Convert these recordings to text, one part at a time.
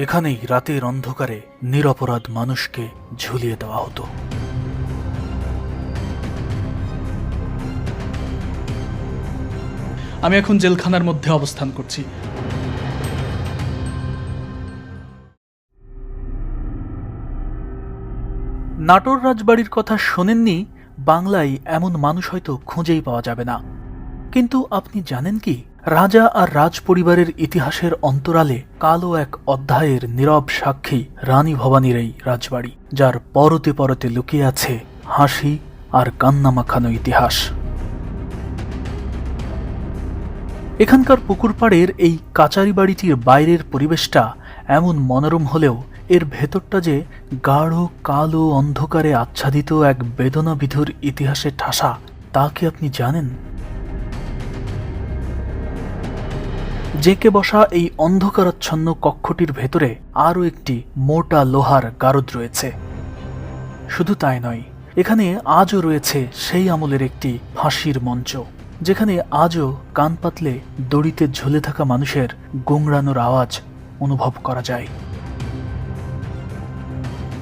এখানেই রাতের অন্ধকারে নিরপরাধ মানুষকে ঝুলিয়ে দেওয়া হতো। আমি এখন জেলখানার মধ্যে অবস্থান করছি। নাটোর রাজবাড়ির কথা শোনেননি? বাংলায় এমন মানুষ হয়তো খুঁজেই পাওয়া যাবে না। কিন্তু আপনি জানেন কি, রাজা আর রাজ পরিবারের ইতিহাসের অন্তরালে কালো এক অধ্যায়ের নীরব সাক্ষী রানী ভবানীর এই রাজবাড়ি, যার পরতে পরতে লুকিয়ে আছে হাসি আর কান্না মাখানো ইতিহাস। এখানকার পুকুর পাড়ের এই কাচারি বাড়িটির বাইরের পরিবেশটা এমন মনোরম হলেও এর ভেতরটা যে গাঢ় কালো অন্ধকারে আচ্ছাদিত এক বেদনাবিধুর ইতিহাসের ঠাসা, তা কি আপনি জানেন? জেঁকে বসা এই অন্ধকারাচ্ছন্ন কক্ষটির ভেতরে আরও একটি মোটা লোহার গারদ রয়েছে। শুধু তাই নয়, এখানে আজও রয়েছে সেই আমলের একটি ফাঁসির মঞ্চ, যেখানে আজও কান পাতলে দড়িতে ঝুলে থাকা মানুষের গোংড়ানোর আওয়াজ অনুভব করা যায়।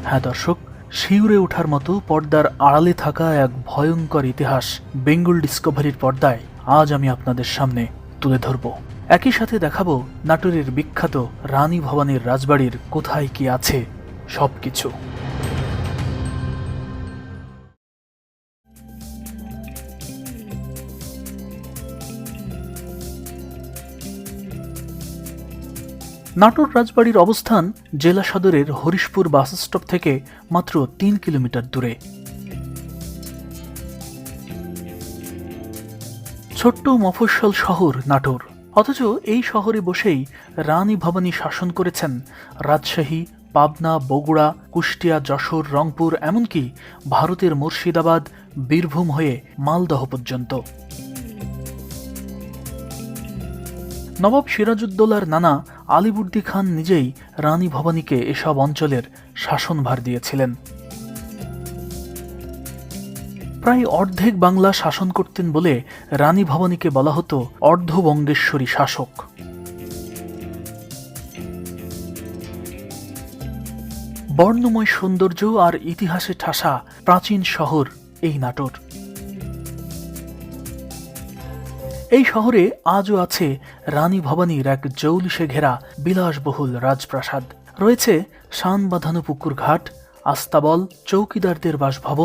হ্যাঁ দর্শক, শিউরে ওঠার মতো পর্দার আড়ালে থাকা এক ভয়ঙ্কর ইতিহাস বেঙ্গল ডিসকভারির পর্দায় আজ আমি আপনাদের সামনে তুলে ধরব। একই সাথে দেখাবো নাটোরের বিখ্যাত রানী ভবানীর রাজবাড়ির কোথায় কি আছে সবকিছু। নাটোর রাজবাড়ির অবস্থান জেলা সদরের হরিশপুর বাস স্টপ থেকে মাত্র ৩ কিলোমিটার দূরে। ছোট্ট মফস্বল শহর নাটোর, অথচ এই শহরে বসেই রানী ভবানী শাসন করেছেন রাজশাহী, পাবনা, বগুড়া, কুষ্টিয়া, যশোর, রংপুর, এমনকি ভারতের মুর্শিদাবাদ, বীরভূম হয়ে মালদহ পর্যন্ত। নবাব সিরাজউদ্দৌলার নানা আলিবর্দী খান নিজেই রানী ভবানীকে এসব অঞ্চলের শাসনভার দিয়েছিলেন। প্রায় অর্ধেক বাংলা শাসন করতেন বলে রানী ভবানীকে বলা হতো অর্ধবঙ্গেশ্বরী শাসক। বর্ণময় সৌন্দর্য আর ইতিহাসে ঠাসা প্রাচীন শহর এই নাটোর। এই শহরে আজও আছে রানী ভবানীর এক জৌলুসে ঘেরা বিলাসবহুল রাজপ্রাসাদ, রয়েছে শান বাঁধানো পুকুর ঘাট, আস্তাবল, চৌকিদারদের বাসভবন,